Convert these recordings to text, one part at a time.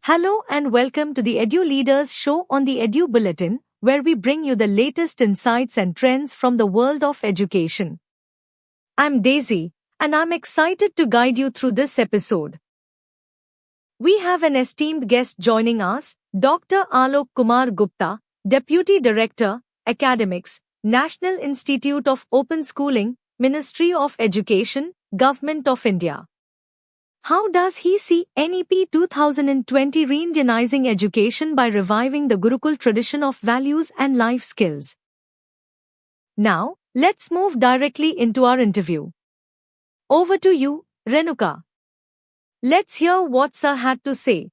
Hello and welcome to the Edu Leaders Show on the Edu Bulletin, where we bring you the latest insights and trends from the world of education. I'm Daisy, and I'm excited to guide you through this episode. We have an esteemed guest joining us, Dr. Alok Kumar Gupta, Deputy Director, Academics, National Institute of Open Schooling, Ministry of Education, Government of India. How does he see NEP 2020 re-Indianizing education by reviving the Gurukul tradition of values and life skills? Now, let's move directly into our interview. Over to you, Renuka. Let's hear what Sir had to say.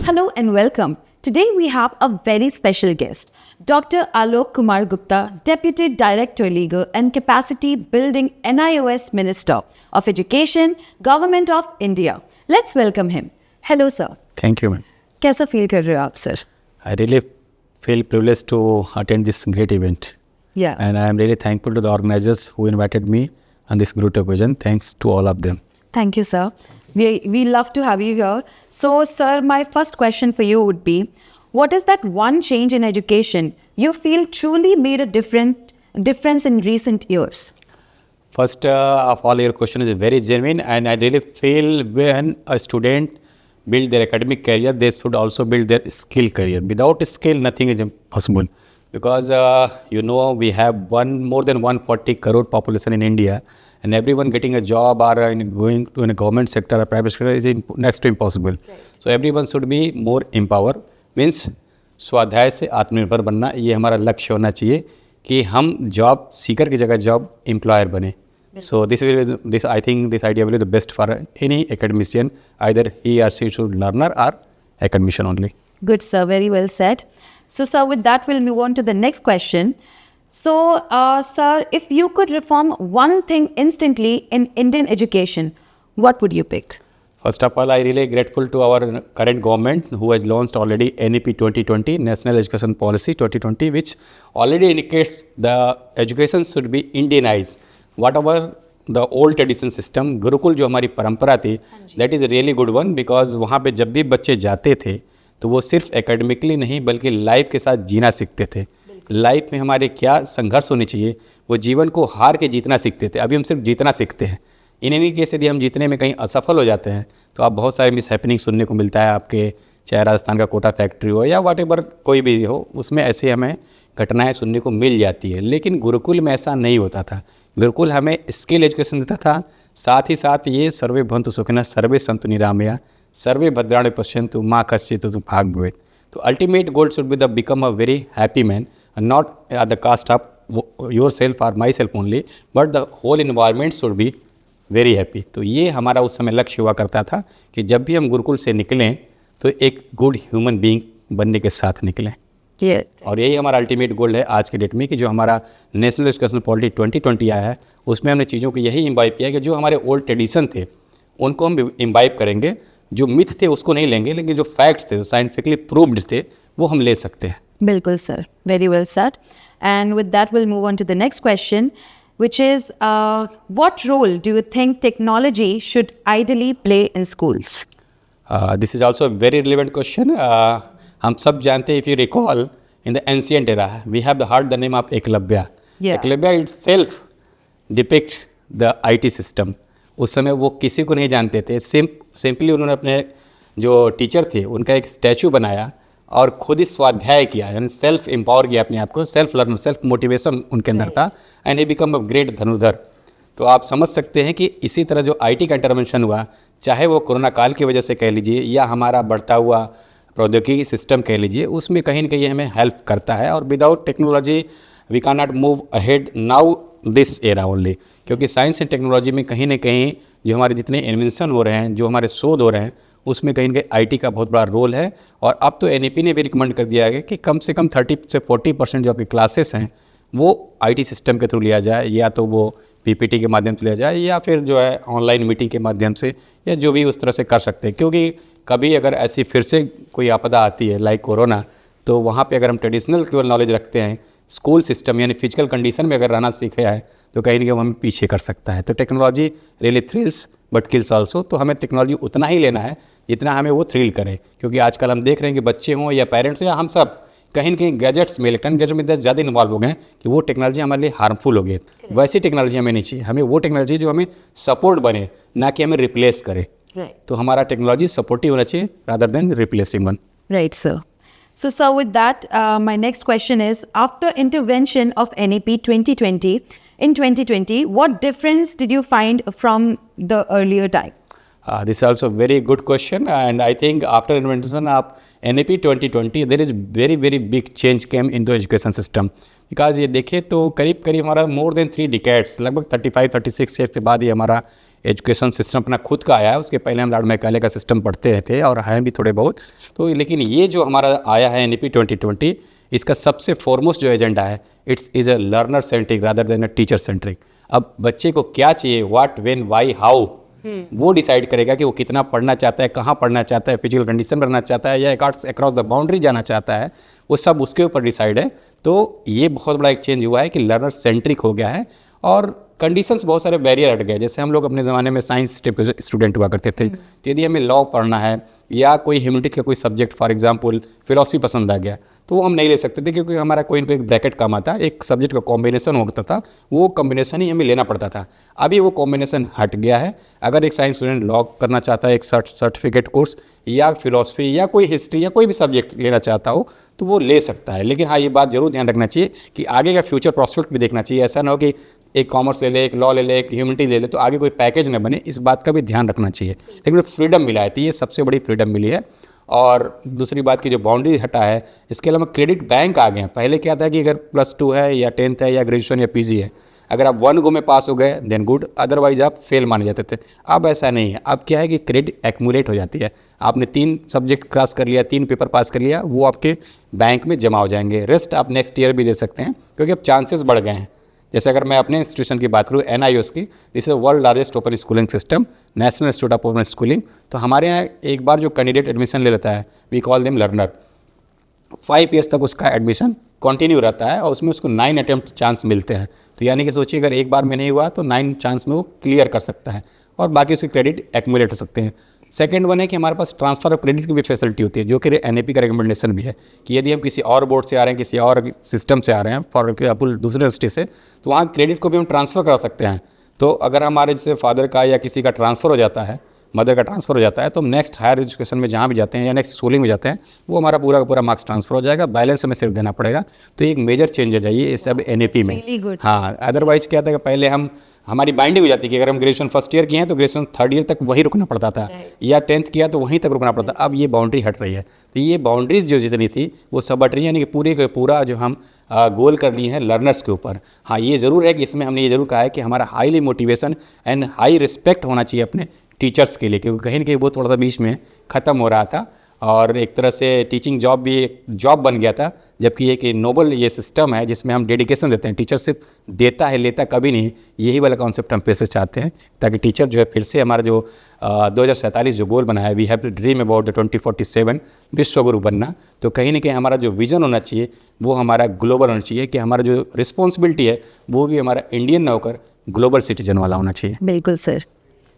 Hello and welcome. Today we have a very special guest, Dr. Alok Kumar Gupta, Deputy Director Legal and Capacity Building NIOS Minister of Education, Government of India. Let's welcome him. Hello sir. Thank you, ma'am. कैसा feel कर रहे हो आप sir? I really feel privileged to attend this great event. Yeah. And I am really thankful to the organizers who invited me on this great occasion. Thanks to all of them. Thank you sir. We love to have you here. So sir, my first question for you would be, what is that one change in education you feel truly made a difference in recent years? First of all, your question is very genuine, and I really feel when a student build their academic career, they should also build their skill career. Without skill, nothing is impossible. Because we have more than 140 crore population in India, and everyone getting a job or going to a government sector or private sector is next to impossible. Right. So everyone should be more empowered. Means स्वाध्याय से आत्मनिर्भर बनना, ये हमारा लक्ष्य होना चाहिए कि हम जॉब सीकर की जगह जॉब एम्प्लॉयर बने. So this I think this idea will be the best for any academician. Either he or she should learner or academician only. Good sir, very well said. So sir, with that we'll move on to the next question. So sir, if you could reform one thing instantly in Indian education, what would you pick? First of all, I really grateful to our current government who has launched already NEP 2020, National Education Policy 2020, which already indicates the education should be Indianized. Whatever the old tradition system, Gurukul जो हमारी परंपरा थी, that is a really good one, because वहाँ पे जब भी बच्चे जाते थे तो वो सिर्फ एकेडमिकली नहीं बल्कि लाइफ के साथ जीना सीखते थे. लाइफ में हमारे क्या संघर्ष होने चाहिए, वो जीवन को हार के जीतना सीखते थे. अभी हम सिर्फ जीतना सीखते हैं. इन एनी केस यदि हम जीतने में कहीं असफल हो जाते हैं तो आप बहुत सारे मिस हैपनिंग सुनने को मिलता है आपके, चाहे राजस्थान का कोटा फैक्ट्री हो या व्हाटएवर कोई भी हो, उसमें ऐसे हमें घटनाएं सुनने को मिल जाती है. लेकिन गुरुकुल में ऐसा नहीं होता था. गुरुकुल हमें स्किल एजुकेशन देता था, साथ ही साथ ये सर्वे भवन्तु सुखिनः सर्वे सन्तु निरामया सर्वे भद्राणि पश्यन्तु मा कश्चित् दुःखभाग् भवेत्. तो ultimate goal should be the become a very happy man, not at the cost of your self और my self only, but the whole environment should be very happy. तो ये हमारा उस समय लक्ष्य हुआ करता था कि जब भी हम गुरुकुल से निकलें तो एक गुड ह्यूमन बीइंग बनने के साथ निकलें. और यही हमारा अल्टीमेट गोल है आज के डेट में कि जो हमारा नेशनल एजुकेशन पॉलिसी 2020 आया है उसमें हमने चीज़ों को यही इम्बाइब किया कि जो हमारे ओल्ड ट्रेडिशन थे उनको हम इम्बाइब करेंगे. जो मिथ थे उसको नहीं लेंगे, लेकिन जो फैक्ट्स थे, जो साइंटिफिकली प्रूव्ड थे, वो हम ले सकते हैं. बिल्कुल sir, very well sir. And with that will move on to the next question, which is what role do you think technology should ideally play in schools? This is also a very relevant question. हम सब जानते हैं, if you recall, in the ancient era, we have heard the name of Eklavya. Yeah. Eklavya itself depict the IT system. उस समय वो किसी को नहीं जानते थे. सिंपली उन्होंने अपने जो टीचर थे उनका एक स्टैचू बनाया और खुद ही स्वाध्याय किया, यानी सेल्फ एम्पावर किया अपने आप को, सेल्फ लर्नर, सेल्फ मोटिवेशन उनके अंदर था, and he become a great धनुर्धर. तो आप समझ सकते हैं कि इसी तरह जो IT का इंटरवेंशन हुआ, चाहे वो कोरोना काल की वजह से कह लीजिए या हमारा बढ़ता हुआ प्रौद्योगिकी सिस्टम कह लीजिए, उसमें कहीं ना कहीं हमें हेल्प करता है. और without technology we can not move ahead now this era only, क्योंकि साइंस एंड टेक्नोलॉजी में कहीं ना कहीं जो हमारे जितने इन्वेंशन हो रहे हैं, जो हमारे शोध हो रहे हैं, उसमें कहीं ना कहीं IT का बहुत बड़ा रोल है. और अब तो NEP ने भी रिकमेंड कर दिया है कि कम से कम 30 से 40% जो आपकी क्लासेस हैं वो IT सिस्टम के थ्रू लिया जाए, या तो वो PPT के माध्यम से लिया जाए या फिर जो है ऑनलाइन मीटिंग के माध्यम से, या जो भी उस तरह से कर सकते हैं. क्योंकि कभी अगर ऐसी फिर से कोई आपदा आती है लाइक कोरोना, तो वहाँ पे अगर हम ट्रेडिशनल केवल नॉलेज रखते हैं स्कूल सिस्टम यानी फिजिकल कंडीशन में अगर रहना सीखा है तो कहीं ना कहीं वो हमें पीछे कर सकता है। तो technology really thrills but kills also. तो हमें टेक्नोलॉजी उतना ही लेना है जितना हमें वो थ्रिल करे, क्योंकि आजकल हम देख रहे हैं कि बच्चे हों या पेरेंट्स या हम सब कहीं ना कहीं गैजेट्स में, इलेक्ट्रॉनिक गैजेट में इतना ज़्यादा इन्वॉल्व हो गए हैं कि वो टेक्नोलॉजी हमारे लिए हार्मफुल हो गई। वैसी टेक्नोलॉजी हमें नहीं चाहिए, हमें वो टेक्नोलॉजी जो हमें सपोर्ट बने, ना कि हमें रिप्लेस करे। तो हमारा टेक्नोलॉजी सपोर्टिव होना चाहिए rather than replacing one. Right, sir. So, sir, with that, my next question is, after intervention of NEP 2020, in 2020, what difference did you find from the earlier time? This is also a very good question, and I think after invention of NEP 2020, there is very big change came into education system. Because ये देखें तो करीब हमारा more than 3 decades, लगभग 35-36 year के बाद ये हमारा एजुकेशन सिस्टम अपना खुद का आया है। उसके पहले हम लॉर्ड मैकाले का सिस्टम पढ़ते रहते और हैं भी थोड़े बहुत। तो लेकिन ये जो हमारा आया है NEP 2020, इसका सबसे फॉरमोस्ट जो एजेंडा है, it's is a learner centric rather than a teacher centric. अब बच्चे को क्या चाहिए, व्हाट, व्हेन, व्हाई, हाउ, वो डिसाइड करेगा कि वो कितना पढ़ना चाहता है, कहाँ पढ़ना चाहता है, फिजिकल कंडीशन में रहना चाहता है या अक्रॉस द बाउंड्री जाना चाहता है, वो सब उसके ऊपर डिसाइड है। तो ये बहुत बड़ा एक चेंज हुआ है कि लर्नर सेंट्रिक हो गया है और कंडीशंस बहुत सारे बैरियर हट गए। जैसे हम लोग अपने ज़माने में साइंस स्टूडेंट हुआ करते थे, तो यदि हमें लॉ पढ़ना है या कोई ह्यूमैनिटीज़ का कोई सब्जेक्ट, फॉर एग्जांपल फिलॉसफी पसंद आ गया, तो वो हम नहीं ले सकते थे क्योंकि हमारा कोई ना कोई ब्रैकेट कम आता, एक सब्जेक्ट का कॉम्बिनेशन होता था, वो कॉम्बिनेशन ही हमें लेना पड़ता था। अभी वो कॉम्बिनेशन हट गया है। अगर एक साइंस स्टूडेंट लॉ करना चाहता है, एक सर्टिफिकेट कोर्स या फिलॉसफी या कोई हिस्ट्री या कोई भी सब्जेक्ट लेना चाहता हो तो वो ले सकता है। लेकिन हाँ, ये बात जरूर ध्यान रखना चाहिए कि आगे का फ्यूचर प्रॉस्पेक्ट भी देखना चाहिए। ऐसा ना हो कि एक कॉमर्स ले ले, एक लॉ ले ले, एक ह्यूमैनिटी ले ले, तो आगे कोई पैकेज न बने, इस बात का भी ध्यान रखना चाहिए। लेकिन फ्रीडम मिला है, तो ये सबसे बड़ी फ्रीडम मिली है। और दूसरी बात की जो बाउंड्री हटा है, इसके अलावा क्रेडिट बैंक आ गए हैं। पहले क्या था कि अगर +2 है या 10th है या ग्रेजुएशन या PG है, अगर आप 1 गो में पास हो गए देन गुड, अदरवाइज आप फेल माने जाते थे। अब ऐसा नहीं है। अब क्या है कि क्रेडिट एक्यूमुलेट हो जाती है। आपने 3 सब्जेक्ट क्रॉस कर लिया, 3 पेपर पास कर लिया, वो आपके बैंक में जमा हो जाएंगे। रेस्ट आप नेक्स्ट ईयर भी दे सकते हैं क्योंकि अब चांसेस बढ़ गए हैं। जैसे अगर मैं अपने इंस्टीट्यूशन की बात करूँ, NIOS की, this is world largest open schooling system, national institute of open schooling. तो हमारे यहाँ एक बार जो कैंडिडेट एडमिशन ले लेता है, we call them learner, 5 years तक उसका एडमिशन कंटिन्यू रहता है और उसमें उसको 9 अटेम्प्ट चांस मिलते हैं। तो यानी कि सोचिए अगर एक बार में नहीं हुआ तो 9 चांस में वो क्लियर कर सकता है और बाकी उसके क्रेडिट एक्यूमुलेट हो सकते हैं। सेकंड वन है कि हमारे पास ट्रांसफर ऑफ क्रेडिट की भी फैसिलिटी होती है, जो कि NEP का रिकमेंडेशन भी है कि यदि हम किसी और बोर्ड से आ रहे हैं, किसी और सिस्टम से आ रहे हैं, फॉर एग्जाम्पल दूसरे यूनिवर्सिटी से, तो वहाँ क्रेडिट को भी हम ट्रांसफ़र करा सकते हैं। तो अगर हमारे जैसे फादर का या किसी का ट्रांसफ़र हो जाता है, मदर का ट्रांसफ़र हो जाता है, तो हम नेक्स्ट हायर एजुकेशन में जहाँ भी जाते हैं या नेक्स्ट स्कूलिंग में जाते हैं, वो हमारा पूरा का पूरा मार्क्स ट्रांसफ़र हो जाएगा, बैलेंस हमें सिर्फ देना पड़ेगा। तो एक मेजर चेंज है जाइए इस सब NEP में। हाँ, अदरवाइज क्या था कि पहले हमारी बाइंडिंग हो जाती है कि अगर हम ग्रेजुएशन फर्स्ट ईयर किए हैं तो ग्रेजुएशन 3rd ईयर तक वहीं रुकना पड़ता था, या 10th किया तो वहीं तक रुकना पड़ता। अब ये बाउंड्री हट रही है। तो ये बाउंड्रीज जो जितनी थी वो सब हट रही है, यानी कि पूरे का पूरा जो हम गोल कर लिए हैं लर्नर्स के ऊपर। हाँ, ये ज़रूर है कि इसमें हमने ये ज़रूर कहा है कि हमारा highly motivation and high respect होना चाहिए अपने टीचर्स के लिए, क्योंकि कहीं ना कहीं वो थोड़ा सा बीच में ख़त्म हो रहा था और एक तरह से टीचिंग जॉब भी एक जॉब बन गया था। जबकि एक नोबल ये सिस्टम है जिसमें हम डेडिकेशन देते हैं, टीचर सिर्फ देता है लेता कभी नहीं, यही वाला कॉन्सेप्ट हम फिर से चाहते हैं ताकि टीचर जो है फिर से हमारा जो 2047 जो गोल बना है, we have to dream about the 2047 विश्वगुरु बनना। तो कहीं ना कहीं हमारा जो विज़न होना चाहिए वो हमारा ग्लोबल होना चाहिए, कि हमारा जो रिस्पॉन्सिबिलिटी है वो भी हमारा इंडियन ना होकर ग्लोबल सिटीजन वाला होना चाहिए। बिल्कुल sir,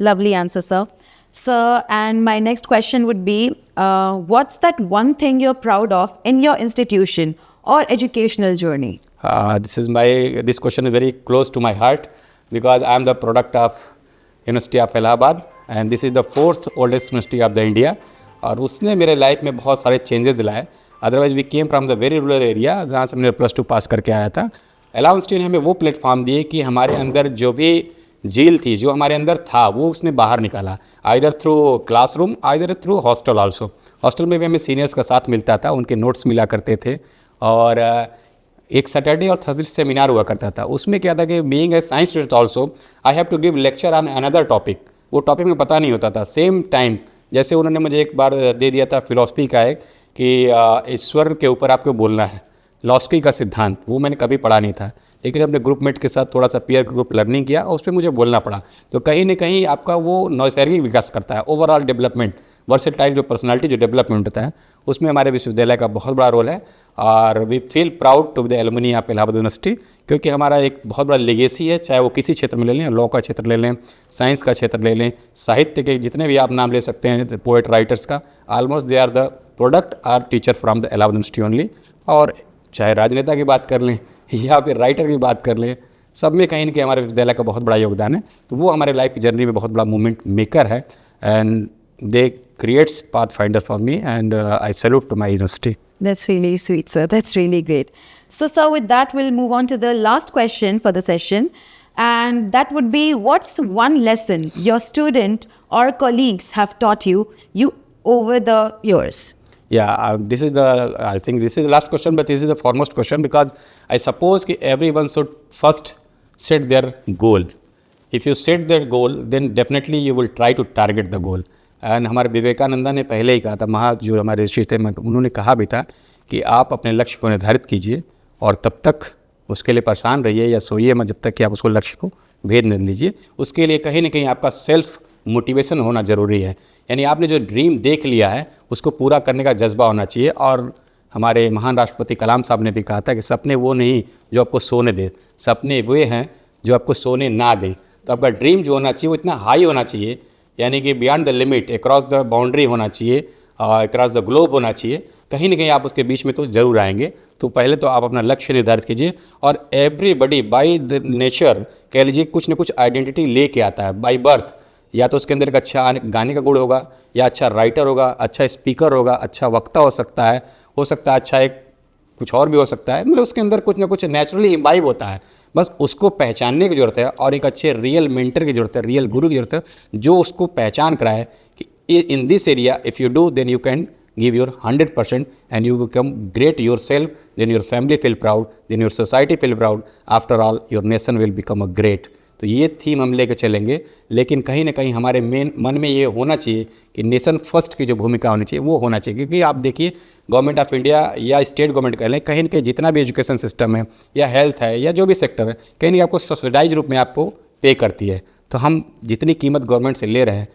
lovely answer sir. Sir, and my next question would be, what's that one thing you're proud of in your institution or educational journey? This question is very close to my heart because I am the product of University of Allahabad and this is the 4th oldest university of the India. और उसने मेरे life में बहुत सारे changes लाए। Otherwise we came from the very rural area जहाँ से हमने +2 पास करके आया था। अलावा इंस्टीट्यूट ने हमें वो प्लेटफॉर्म दिए कि हमारे अंदर जो भी झील थी, जो हमारे अंदर था, वो उसने बाहर निकाला, either through classroom either through hostel also. Hostel में भी हमें सीनियर्स का साथ मिलता था, उनके नोट्स मिला करते थे और एक सैटरडे और थर्सडे सेमिनार हुआ करता था। उसमें क्या था कि being a science student also I have to give lecture on another topic. वो टॉपिक में पता नहीं होता था। सेम टाइम जैसे उन्होंने मुझे एक बार दे दिया था फिलॉसफी का एक कि ईश्वर के ऊपर आपको बोलना है, लॉस्की का सिद्धांत, वो मैंने कभी पढ़ा नहीं था। लेकिन अपने ग्रुपमेट के साथ थोड़ा सा पीयर ग्रुप लर्निंग किया और उस पर मुझे बोलना पड़ा। तो कहीं ना कहीं आपका वो नैसर्गिक विकास करता है, ओवरऑल डेवलपमेंट, वर्सेटाइल जो पर्सनालिटी जो डेवलपमेंट होता है उसमें हमारे विश्वविद्यालय का बहुत बड़ा रोल है। और we feel proud to be the alumni of Allahabad university, क्योंकि हमारा एक बहुत बड़ा लेगेसी है, चाहे वो किसी क्षेत्र में ले लें, लॉ का क्षेत्र ले लें, साइंस का क्षेत्र ले लें, साहित्य के जितने भी आप नाम ले सकते हैं, पोएट राइटर्स का, almost they are the product are teacher from the Allahabad university only. और चाहे राजनेता की बात कर लें या फिर राइटर की बात कर लें, सब में कहीं ना कहीं हमारे विद्यालय का बहुत बड़ा योगदान है। तो वो हमारे लाइफ की जर्नी में बहुत बड़ा मूवमेंट मेकर है, and they creates pathfinder for me, and I salute to my university. That's really sweet, sir. That's really great. So, sir, with that, we'll move on to the last question for the session. And that would be, what's one lesson your student or colleagues have taught you over the years? Yeah, I think this is the last question, but this is the foremost question, because I suppose that everyone should first set their goal. If you set their goal, then definitely you will try to target the goal. And हमारे विवेकानंदा ने पहले ही कहा था, जो हमारे ऋषि थे, उन्होंने कहा भी था कि आप अपने लक्ष्य को निर्धारित कीजिए और तब तक उसके लिए परेशान रहिए या सोइए मत जब तक कि आप उसको लक्ष्य को भेद न लीजिए। उसके लिए कहीं ना कहीं आपका सेल्फ मोटिवेशन होना ज़रूरी है, यानी आपने जो ड्रीम देख लिया है उसको पूरा करने का जज्बा होना चाहिए। और हमारे महान राष्ट्रपति कलाम साहब ने भी कहा था कि सपने वो नहीं जो आपको सोने दे, सपने वे हैं जो आपको सोने ना दें। तो आपका ड्रीम जो होना चाहिए वो इतना हाई होना चाहिए, यानी कि beyond the limit, across the boundary होना चाहिए, अक्रॉस द ग्लोब होना चाहिए। कहीं ना कहीं आप उसके बीच में तो ज़रूर आएंगे। तो पहले तो आप अपना लक्ष्य निर्धारित कीजिए। और एवरीबडी बाय द नेचर कह लीजिए कुछ ना कुछ आइडेंटिटी लेके आता है बाय बर्थ। या तो उसके अंदर एक अच्छा गाने का गुण होगा, या अच्छा राइटर होगा, अच्छा स्पीकर होगा, अच्छा वक्ता हो सकता है अच्छा एक कुछ और भी हो सकता है, मतलब उसके अंदर कुछ ना कुछ नेचुरली इम्बाइब होता है। बस उसको पहचानने की ज़रूरत है और एक अच्छे रियल मेंटर की ज़रूरत है, रियल गुरु की ज़रूरत है, जो उसको पहचान कराए कि in this area if you do then you can give your 100% and you become great your self, then your family feel proud, then your society feel proud, after all your nation will become a great. तो ये theme हम लेकर चलेंगे, लेकिन कहीं ना कहीं हमारे मन में ये होना चाहिए कि नेशन फर्स्ट की जो भूमिका होनी चाहिए वो होना चाहिए। क्योंकि आप देखिए गवर्नमेंट ऑफ इंडिया या स्टेट गवर्नमेंट कह लें, कहीं ना कहीं जितना भी एजुकेशन सिस्टम है या हेल्थ है या जो भी सेक्टर है, कहीं ना कहीं आपको सब्सिडाइज रूप में आपको पे करती है। तो हम जितनी कीमत गवर्नमेंट से ले रहे हैं,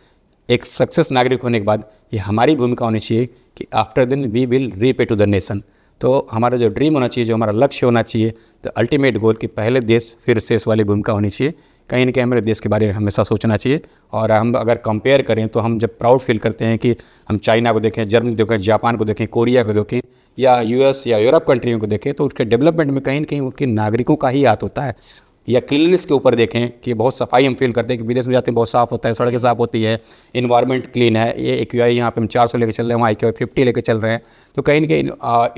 एक सक्सेस नागरिक होने के बाद ये हमारी भूमिका होनी चाहिए कि after then we will repay to the nation. तो हमारा जो ड्रीम होना चाहिए, जो हमारा लक्ष्य होना चाहिए, तो अल्टीमेट गोल कि पहले देश फिर शेष वाली भूमिका होनी चाहिए। कहीं ना कहीं हमारे देश के बारे में हमेशा सोचना चाहिए। और हम अगर कंपेयर करें तो हम जब प्राउड फील करते हैं कि हम चाइना को देखें, जर्मनी को देखें, जापान को देखें, कोरिया को देखें, या यूएस या यूरोप कंट्रियों को देखें, तो उसके डेवलपमेंट में कहीं ना कहीं उनके नागरिकों का ही हाथ होता है। या क्लीननेस के ऊपर देखें कि बहुत सफाई हम फील करते हैं कि विदेश में जाते हैं बहुत साफ़ होता है, सड़कें साफ़ होती है, इन्वायरमेंट क्लीन है। ये AQI यहाँ पे हम 400 लेके चल रहे हैं, वहाँ AQI 50 लेके चल रहे हैं। तो कहीं ना कहीं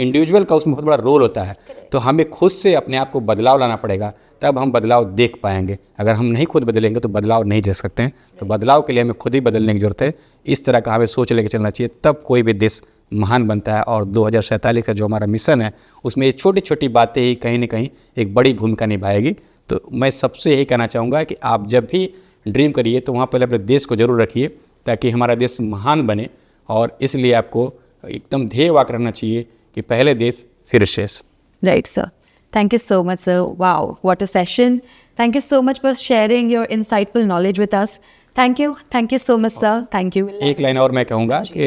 इंडिविजुअल का उसमें बहुत बड़ा रोल होता है। तो हमें खुद से अपने आप को बदलाव लाना पड़ेगा, तब हम बदलाव देख पाएंगे। अगर हम नहीं खुद बदलेंगे तो बदलाव नहीं देख सकते हैं। तो बदलाव के लिए हमें खुद ही बदलने की ज़रूरत है। इस तरह का हमें सोच लेके चलना चाहिए, तब कोई भी देश महान बनता है। और 2047 का जो हमारा मिशन है उसमें ये छोटी छोटी बातें ही कहीं ना कहीं एक बड़ी भूमिका निभाएगी। तो मैं सबसे यही कहना चाहूँगा कि आप जब भी ड्रीम करिए तो वहाँ पहले अपने देश को ज़रूर रखिए, ताकि हमारा देश महान बने। और इसलिए आपको एकदम ध्येय वाक्य रखना चाहिए कि पहले देश फिर शेष। Right, sir. Thank you so much, sir. Wow, what a session. Thank you so much for sharing your insightful knowledge with us. Thank you so much, sir. Thank you. एक लाइन और मैं कहूँगा कि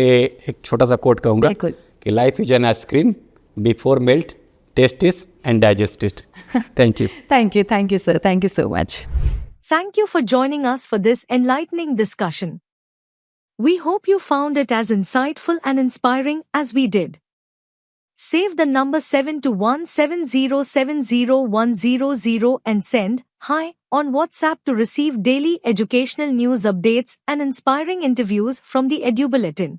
एक छोटा सा कोट कहूँगा बिल्कुल। कि life is an ice cream, before melt, taste it and digest it. Thank you. Thank you, sir. Thank you so much. Thank you for joining us for this enlightening discussion. We hope you found it as insightful and inspiring as we did. Save the number 721707010 and send "Hi" on WhatsApp to receive daily educational news updates and inspiring interviews from the Edu Bulletin.